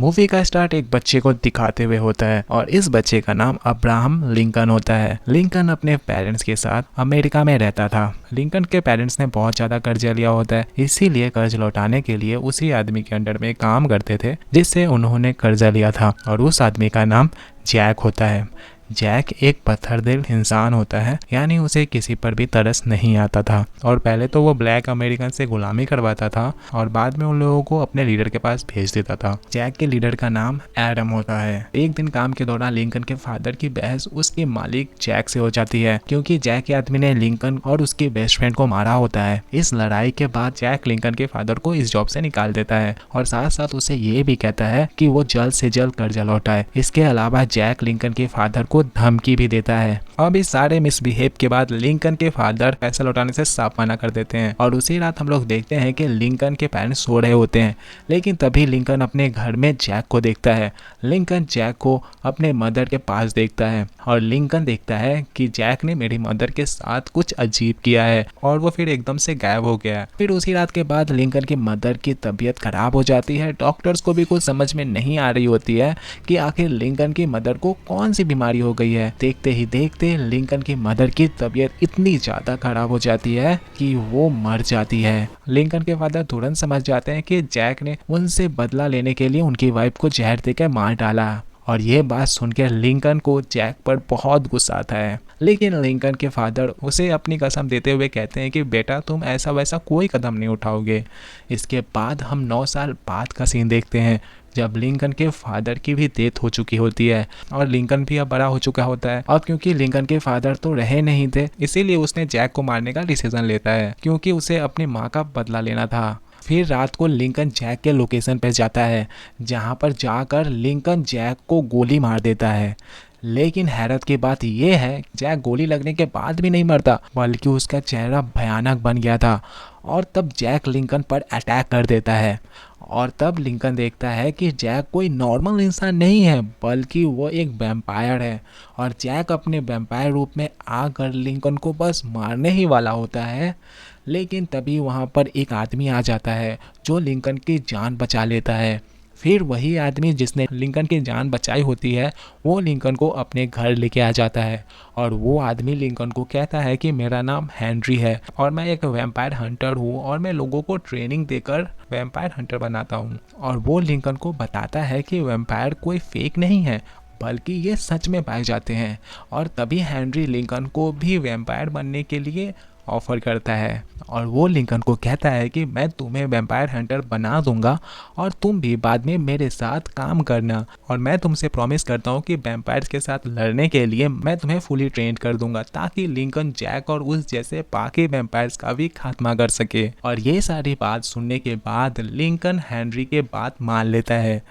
Movie का start एक बच्चे को दिखाते हुए होता है और इस बच्चे का नाम अब्राहम लिंकन होता है। लिंकन अपने पेरेंट्स के साथ अमेरिका में रहता था। लिंकन के पेरेंट्स ने बहुत ज़्यादा कर्जा लिया होता है, इसीलिए कर्ज लौटाने के लिए उसी आदमी के अंडर में काम करते थे जिससे उन्होंने कर्जा लिया था और उस आदमी का नाम जैक होता है। जैक एक पत्थरदिल इंसान होता है, यानी उसे किसी पर भी तरस नहीं आता था और पहले तो वो ब्लैक अमेरिकन से गुलामी करवाता था और बाद में उन लोगों को अपने लीडर के पास भेज देता था। जैक के लीडर का नाम एडम होता है। एक दिन काम के दौरान लिंकन के फादर की बहस उसके मालिक जैक से हो जाती है, क्योंकि जैक के आदमी ने लिंकन और उसके बेस्ट फ्रेंड को मारा होता है। इस लड़ाई के बाद जैक लिंकन के फादर को इस जॉब से निकाल देता है और साथ साथ उसे ये भी कहता है कि वो जल्द से जल्द कर्जा लौटाए। इसके अलावा जैक लिंकन के फादर को धमकी भी देता है। अब इस सारे मिसबिहेव के बाद लिंकन के फादर पैसा लौटाने से साफ मना कर देते हैं और उसी रात हम लोग देखते हैं कि लिंकन के पेरेंट्स सो रहे होते हैं, लेकिन तभी लिंकन अपने घर में जैक को देखता है। लिंकन जैक को अपने मदर के पास देखता है और लिंकन देखता है कि जैक ने मेरी मदर के साथ कुछ अजीब किया है और वो फिर एकदम से गायब हो गया। फिर उसी रात के बाद लिंकन की मदर की तबीयत खराब हो जाती है। डॉक्टर्स को भी कुछ समझ में नहीं आ रही होती है कि आखिर लिंकन की मदर को कौन सी बीमारी हो गई है। देखते ही देखते लिंकन की मदर की तबीयत इतनी ज्यादा खराब हो जाती है कि वो मर जाती है। लिंकन के फादर तुरंत समझ जाते हैं कि जैक ने उनसे बदला लेने के लिए उनकी वाइफ को जहर देकर मार डाला और ये बात सुनकर लिंकन को जैक पर बहुत गुस्सा आता है। लेकिन लिंकन के फादर उसे अपनी कसम देते हुए कहते हैं कि बेटा तुम ऐसा वैसा कोई कदम नहीं उठाओगे। इसके बाद हम 9 साल बाद का सीन देखते हैं जब लिंकन के फादर की भी डेथ हो चुकी होती है और लिंकन भी अब बड़ा हो चुका होता है। अब क्योंकि लिंकन के फादर तो रहे नहीं थे, इसीलिए उसने जैक को मारने का डिसीजन लेता है, क्योंकि उसे अपनी माँ का बदला लेना था। फिर रात को लिंकन जैक के लोकेशन पर जाता है, जहाँ पर जाकर लिंकन जैक को गोली मार देता है। लेकिन हैरत की बात यह है, जैक गोली लगने के बाद भी नहीं मरता, बल्कि उसका चेहरा भयानक बन गया था और तब जैक लिंकन पर अटैक कर देता है। और तब लिंकन देखता है कि जैक कोई नॉर्मल इंसान नहीं है, बल्कि वो एक वैम्पायर है और जैक अपने वैम्पायर रूप में आकर लिंकन को बस मारने ही वाला होता है। लेकिन तभी वहाँ पर एक आदमी आ जाता है जो लिंकन की जान बचा लेता है। फिर वही आदमी जिसने लिंकन की जान बचाई होती है वो लिंकन को अपने घर लेके आ जाता है और वो आदमी लिंकन को कहता है कि मेरा नाम हेनरी है और मैं एक वैम्पायर हंटर हूँ और मैं लोगों को ट्रेनिंग देकर वैम्पायर हंटर बनाता हूँ। और वो लिंकन को बताता है कि वैम्पायर कोई फेक नहीं है, बल्कि ये सच में पाए जाते हैं। और तभी हेनरी लिंकन को भी वैम्पायर बनने के लिए ऑफर करता है और वो लिंकन को कहता है कि मैं तुम्हें वैम्पायर हंटर बना दूंगा और तुम भी बाद में मेरे साथ काम करना, और मैं तुमसे प्रॉमिस करता हूँ कि वैम्पायर्स के साथ लड़ने के लिए मैं तुम्हें फुली ट्रेन कर दूंगा, ताकि लिंकन जैक और उस जैसे बाकी वैम्पायर्स का भी खात्मा कर सके। और ये सारी बात सुनने के बाद लिंकन हेनरी के बात मान लेता है,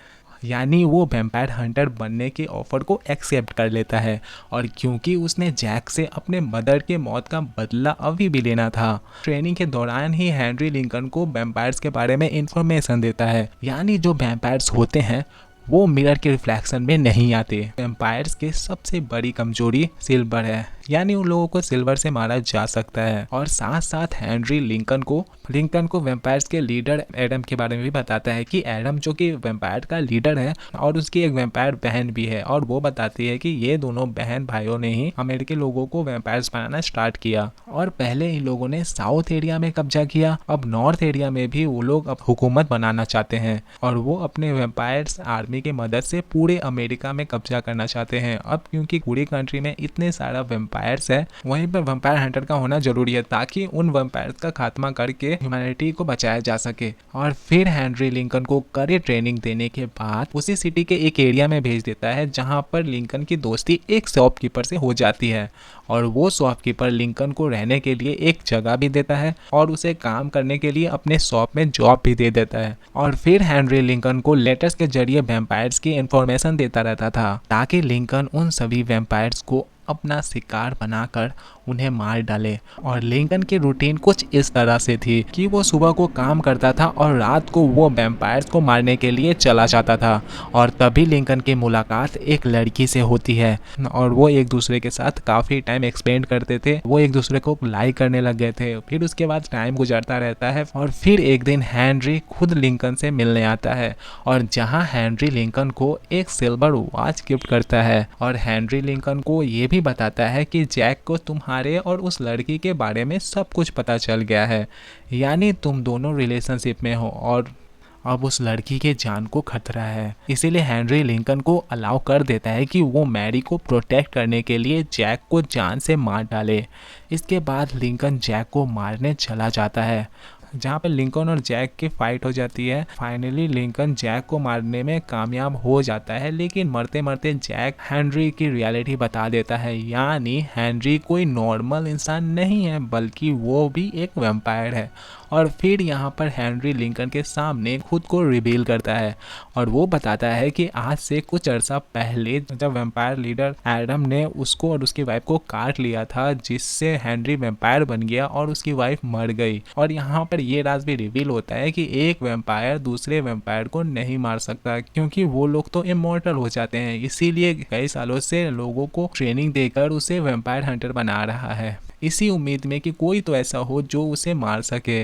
यानी वो वैम्पायर हंटर बनने के ऑफर को एक्सेप्ट कर लेता है। और क्योंकि उसने जैक से अपने मदर के मौत का बदला अभी भी लेना था, ट्रेनिंग के दौरान ही हेनरी लिंकन को वैम्पायर्स के बारे में इंफॉर्मेशन देता है, यानी जो वैम्पायर्स होते हैं वो मिरर के रिफ्लेक्शन में नहीं आते। वैम्पायर्स की सबसे बड़ी कमजोरी सिल्वर है, यानी उन लोगों को सिल्वर से मारा जा सकता है। और साथ साथ हेनरी लिंकन को वैम्पायर्स के लीडर एडम के बारे में भी बताता है कि एडम जो कि वैम्पायर का लीडर है और उसकी एक वैम्पायर बहन भी है, और वो बताती है कि ये दोनों बहन भाइयों ने ही अमेरिकी लोगों को वैम्पायर्स बनाना स्टार्ट किया। और पहले इन लोगों ने साउथ एरिया में कब्जा किया, अब नॉर्थ एरिया में भी वो लोग अब हुकूमत बनाना चाहते हैं और वो अपने वैम्पायर्स आर्मी की मदद से पूरे अमेरिका में कब्जा करना चाहते हैं। अब क्योंकि पूरी कंट्री में इतने सारा वैम्पायर्स है, वहीं पर वैम्पायर हंटर का होना जरूरी है ताकि उन वैम्पायर्स का खात्मा करके ह्यूमैनिटी को बचाया जा सके। और फिर हेनरी लिंकन को कड़े ट्रेनिंग देने के बाद उसी सिटी के एक एरिया में भेज देता है, जहां पर लिंकन की दोस्ती एक शॉपकीपर से हो जाती है और वो शॉपकीपर लिंकन को रहने के लिए एक जगह भी देता है और उसे काम करने के लिए अपने शॉप में जॉब भी दे देता है। और फिर हेनरी लिंकन को लेटर्स के जरिए वैम्पायर्स की इंफॉर्मेशन देता रहता था, ताकि लिंकन उन सभी वैम्पायर्स को अपना शिकार बनाकर उन्हें मार डाले। और लिंकन की रूटीन कुछ इस तरह से थी कि वो सुबह को काम करता था और रात को वो वैम्पायर्स को मारने के लिए चला जाता था। और तभी लिंकन की मुलाकात एक लड़की से होती है और वो एक दूसरे के साथ काफ़ी टाइम एक्सपेंड करते थे। वो एक दूसरे को लाइक करने लग गए थे। फिर उसके बाद टाइम गुजरता रहता है और फिर एक दिन हेनरी खुद लिंकन से मिलने आता है और जहां हेनरी लिंकन को एक सिल्वर वॉच गिफ्ट करता है। और हेनरी लिंकन को ये भी बताता है कि जैक को तुम्हारे और उस लड़की के बारे में सब कुछ पता चल गया है, यानी तुम दोनों रिलेशनशिप में हो और अब उस लड़की के जान को खतरा है। इसीलिए हेनरी लिंकन को अलाउ कर देता है कि वो मैरी को प्रोटेक्ट करने के लिए जैक को जान से मार डाले। इसके बाद लिंकन जैक को मारने चला जाता है, जहाँ पे लिंकन और जैक की फाइट हो जाती है। फाइनली लिंकन जैक को मारने में कामयाब हो जाता है, लेकिन मरते मरते जैक हेनरी की रियलिटी बता देता है, यानी हेनरी कोई नॉर्मल इंसान नहीं है बल्कि वो भी एक वैम्पायर है। और फिर यहाँ पर हेनरी लिंकन के सामने खुद को रिवील करता है और वो बताता है कि आज से कुछ अर्सा पहले जब वैम्पायर लीडर एडम ने उसको और उसकी वाइफ को काट लिया था, जिससे हेनरी वैम्पायर बन गया और उसकी वाइफ मर गई। और यहाँ पर ये राज भी रिवील होता है कि एक वैम्पायर दूसरे वैम्पायर को नहीं मार सकता, क्योंकि वो लोग तो इमॉर्टल हो जाते हैं। इसीलिए कई सालों से लोगों को ट्रेनिंग देकर उसे वैम्पायर हंटर बना रहा है, इसी उम्मीद में कि कोई तो ऐसा हो जो उसे मार सके।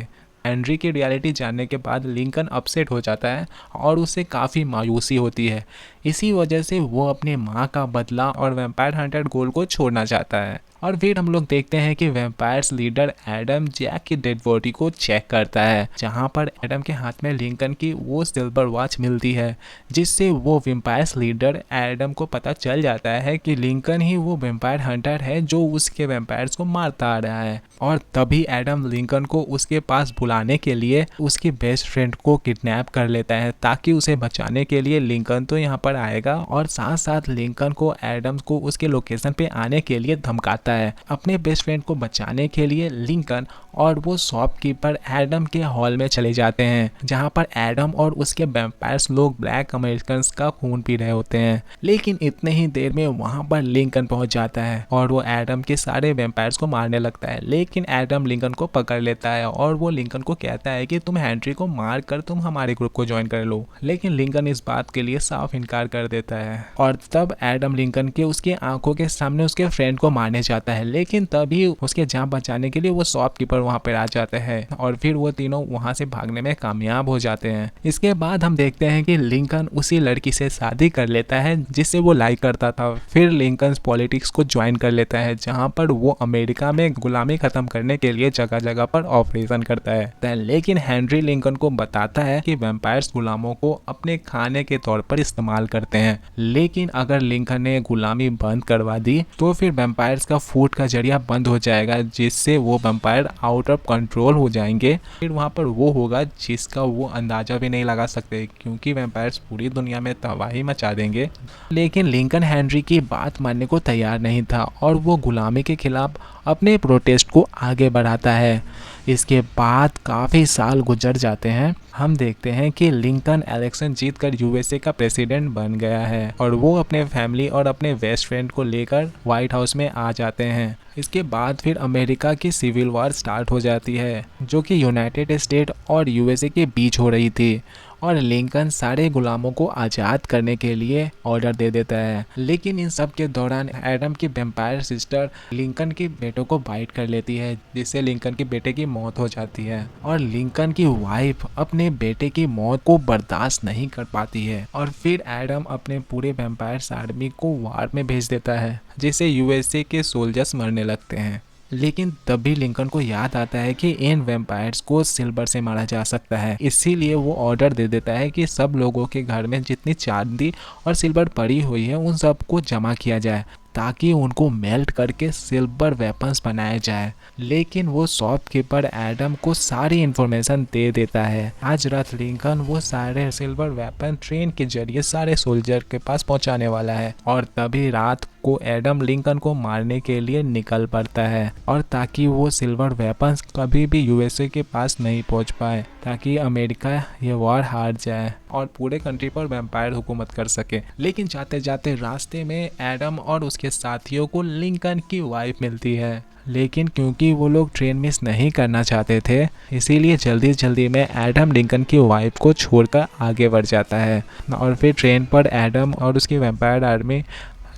हेनरी की रियलिटी जानने के बाद लिंकन अपसेट हो जाता है और उसे काफ़ी मायूसी होती है। इसी वजह से वो अपने माँ का बदला और वैम्पायर हंटर गोल को छोड़ना चाहता है। और फिर हम लोग देखते हैं कि वैम्पायर्स लीडर एडम जैक की डेड बॉडी को चेक करता है, जहां पर एडम के हाथ में लिंकन की वो सिल्वर वॉच मिलती है, जिससे वो वैम्पायर्स लीडर एडम को पता चल जाता है कि लिंकन ही वो वैम्पायर हंटर है जो उसके वैम्पायर्स को मारता आ रहा है। और तभी एडम लिंकन को उसके पास बुलाने के लिए उसकी बेस्ट फ्रेंड को किडनैप कर लेता है, ताकि उसे बचाने के लिए लिंकन तो यहाँ पर आएगा और साथ साथ लिंकन को एडम को उसके लोकेशन पे आने के लिए धमकाता है। अपने बेस्ट फ्रेंड को बचाने के लिए लिंकन और वो शॉपकीपर एडम के हॉल में चले जाते हैं, जहां पर एडम और उसके वैम्पायर्स लोग ब्लैक अमेरिकन्स का खून पी रहे होते हैं। लेकिन इतने ही देर में वहां पर लिंकन पहुंच जाता है और वो एडम के सारे वैम्पायर्स को मारने लगता है। लेकिन एडम लिंकन को पकड़ लेता है और वो लिंकन को कहता है कि तुम हेनरी को मार कर तुम हमारे ग्रुप को ज्वाइन कर लो। लेकिन लिंकन इस बात के लिए साफ इनकार कर देता है और तब एडम लिंकन के उसकी आंखों के सामने उसके फ्रेंड को मारने जाता है। लेकिन तभी उसके जान बचाने के लिए वो शॉपकीपर वहां पर आ जाते हैं और फिर वो तीनों वहां से भागने में कामयाब हो जाते हैं। इसके बाद हम देखते हैं कि लिंकन उसी लड़की से शादी कर लेता है जिससे वो लाइक करता था। फिर लिंकन पॉलिटिक्स को ज्वाइन कर लेता है, जहां पर वो अमेरिका में गुलामी खत्म करने के लिए जगह जगह पर ऑपरेशन करता है। लेकिन हेनरी लिंकन को बताता है कि वैम्पायर्स गुलामों को अपने खाने के तौर पर इस्तेमाल करते हैं, लेकिन अगर लिंकन ने गुलामी बंद करवा दी तो फिर वैम्पायर्स का फूड का जरिया बंद हो जाएगा, जिससे वो वैम्पायर आउट ऑफ कंट्रोल हो जाएंगे। फिर वहां पर वो होगा जिसका वो अंदाजा भी नहीं लगा सकते, क्योंकि वैम्पायर्स पूरी दुनिया में तबाही मचा देंगे। लेकिन लिंकन हेनरी की बात मानने को तैयार नहीं था और वो गुलामी के खिलाफ अपने प्रोटेस्ट को आगे बढ़ाता है। इसके बाद काफ़ी साल गुजर जाते हैं। हम देखते हैं कि लिंकन इलेक्शन जीतकर यूएसए का प्रेसिडेंट बन गया है और वो अपने फैमिली और अपने बेस्ट फ्रेंड को लेकर व्हाइट हाउस में आ जाते हैं। इसके बाद फिर अमेरिका की सिविल वॉर स्टार्ट हो जाती है, जो कि यूनाइटेड स्टेट और यूएसए के बीच हो रही थी और लिंकन सारे गुलामों को आज़ाद करने के लिए ऑर्डर दे देता है। लेकिन इन सब के दौरान एडम की वैम्पायर सिस्टर लिंकन के बेटों को बाइट कर लेती है, जिससे लिंकन के बेटे की मौत हो जाती है और लिंकन की वाइफ अपने बेटे की मौत को बर्दाश्त नहीं कर पाती है और फिर एडम अपने पूरे वैम्पायर्स आर्मी को वार में भेज देता है, जिससे यूएसए के सोल्जर्स मरने लगते हैं। लेकिन तभी लिंकन को याद आता है कि इन वैम्पायर्स को सिल्वर से मारा जा सकता है, इसीलिए वो ऑर्डर दे देता है कि सब लोगों के घर में जितनी चांदी और सिल्वर पड़ी हुई है उन सबको जमा किया जाए, ताकि उनको मेल्ट करके सिल्वर वेपन्स बनाया जाए। लेकिन वो शॉपकीपर एडम को सारी इन्फॉर्मेशन दे देता है। आज रात लिंकन वो सारे सिल्वर वेपन ट्रेन के जरिए सारे सोल्जर के पास पहुंचाने वाला है और तभी रात को एडम लिंकन को मारने के लिए निकल पड़ता है और ताकि वो सिल्वर वेपन्स कभी भी यूएसए के पास नहीं पहुंच पाए, ताकि अमेरिका ये वॉर हार जाए और पूरे कंट्री पर वैम्पायर हुकूमत कर सके। लेकिन जाते जाते रास्ते में एडम और उसके साथियों को लिंकन की वाइफ मिलती है, लेकिन क्योंकि वो लोग ट्रेन मिस नहीं करना चाहते थे, इसीलिए जल्दी जल्दी में एडम लिंकन की वाइफ को छोड़कर आगे बढ़ जाता है और फिर ट्रेन पर एडम और उसकी वैम्पायर आर्मी।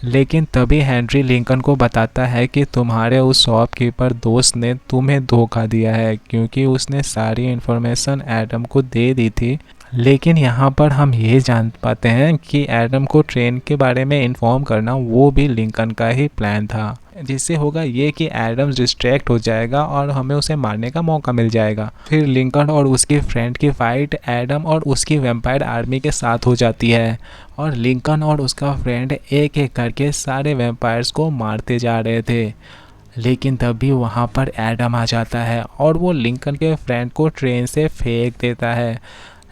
लेकिन तभी हेनरी लिंकन को बताता है कि तुम्हारे उस शॉपकीपर दोस्त ने तुम्हें धोखा दिया है, क्योंकि उसने सारी इन्फॉर्मेशन एडम को दे दी थी। लेकिन यहाँ पर हम ये जान पाते हैं कि एडम को ट्रेन के बारे में इन्फॉर्म करना वो भी लिंकन का ही प्लान था, जिससे होगा ये कि एडम डिस्ट्रैक्ट हो जाएगा और हमें उसे मारने का मौका मिल जाएगा। फिर लिंकन और उसके फ्रेंड की फाइट एडम और उसकी वैम्पायर आर्मी के साथ हो जाती है और लिंकन और उसका फ्रेंड एक एक करके सारे वैम्पायर्स को मारते जा रहे थे। लेकिन तभी वहाँ पर एडम आ जाता है और वो लिंकन के फ्रेंड को ट्रेन से फेंक देता है।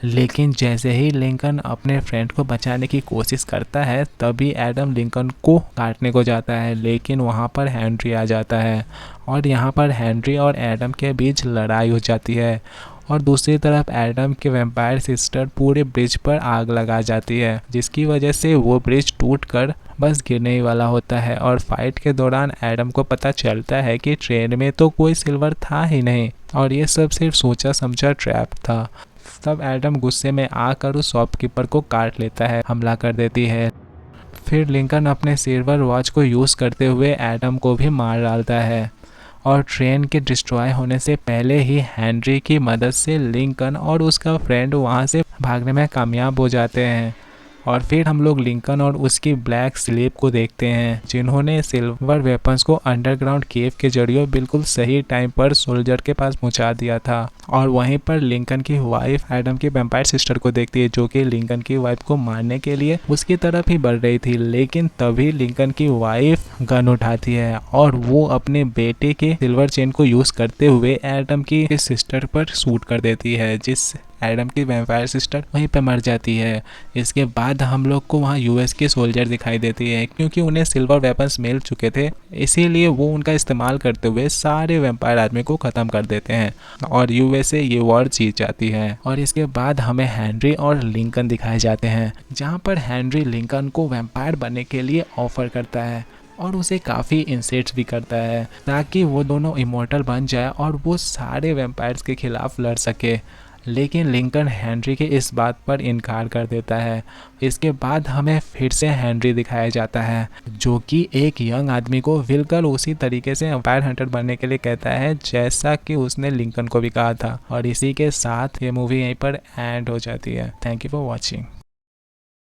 लेकिन जैसे ही लिंकन अपने फ्रेंड को बचाने की कोशिश करता है, तभी एडम लिंकन को काटने को जाता है, लेकिन वहाँ पर हेनरी आ जाता है और यहाँ पर हेनरी और एडम के बीच लड़ाई हो जाती है। और दूसरी तरफ एडम के वैम्पायर सिस्टर पूरे ब्रिज पर आग लगा जाती है, जिसकी वजह से वो ब्रिज टूटकर बस गिरने ही वाला होता है। और फाइट के दौरान एडम को पता चलता है कि ट्रेन में तो कोई सिल्वर था ही नहीं और ये सब सिर्फ सोचा समझा ट्रैप था। तब एडम गुस्से में आकर उस शॉपकीपर को काट लेता है, हमला कर देती है। फिर लिंकन अपने सिल्वर वॉच को यूज़ करते हुए एडम को भी मार डालता है और ट्रेन के डिस्ट्रॉय होने से पहले ही हेनरी की मदद से लिंकन और उसका फ्रेंड वहां से भागने में कामयाब हो जाते हैं। और फिर हम लोग लिंकन और उसकी ब्लैक स्लीप को देखते हैं, जिन्होंने सिल्वर वेपन्स को अंडरग्राउंड केव के जरिए बिल्कुल सही टाइम पर सोल्जर के पास पहुंचा दिया था। और वहीं पर लिंकन की वाइफ एडम की वैम्पायर सिस्टर को देखती है, जो कि लिंकन की वाइफ को मारने के लिए उसकी तरफ ही बढ़ रही थी। लेकिन तभी लिंकन की वाइफ गन उठाती है और वो अपने बेटे के सिल्वर चेन को यूज़ करते हुए एडम की सिस्टर पर शूट कर देती है, जिससे एडम की वैम्पायर सिस्टर वहीं पे मर जाती है। इसके बाद हम लोग को वहाँ यूएस के सोल्जर दिखाई देती है, क्योंकि उन्हें सिल्वर वेपन्स मिल चुके थे, इसीलिए वो उनका इस्तेमाल करते हुए सारे वैम्पायर आदमी को ख़त्म कर देते हैं और यूएसए ये वॉर जीत जाती है। और इसके बाद हमें हेनरी और लिंकन दिखाए जाते हैं, जहाँ पर हेनरी लिंकन को वैम्पायर बनने के लिए ऑफर करता है और उसे काफ़ी इंसल्ट्स भी करता है, ताकि वो दोनों इमॉर्टल बन जाए और वो सारे वैम्पायर्स के खिलाफ लड़ सके। लेकिन लिंकन हेनरी के इस बात पर इनकार कर देता है। इसके बाद हमें फिर से हेनरी दिखाया जाता है, जो कि एक यंग आदमी को बिल्कुल उसी तरीके से वैम्पायर हंटर बनने के लिए कहता है, जैसा कि उसने लिंकन को भी कहा था। और इसी के साथ ये मूवी यहीं पर एंड हो जाती है। Thank you for watching.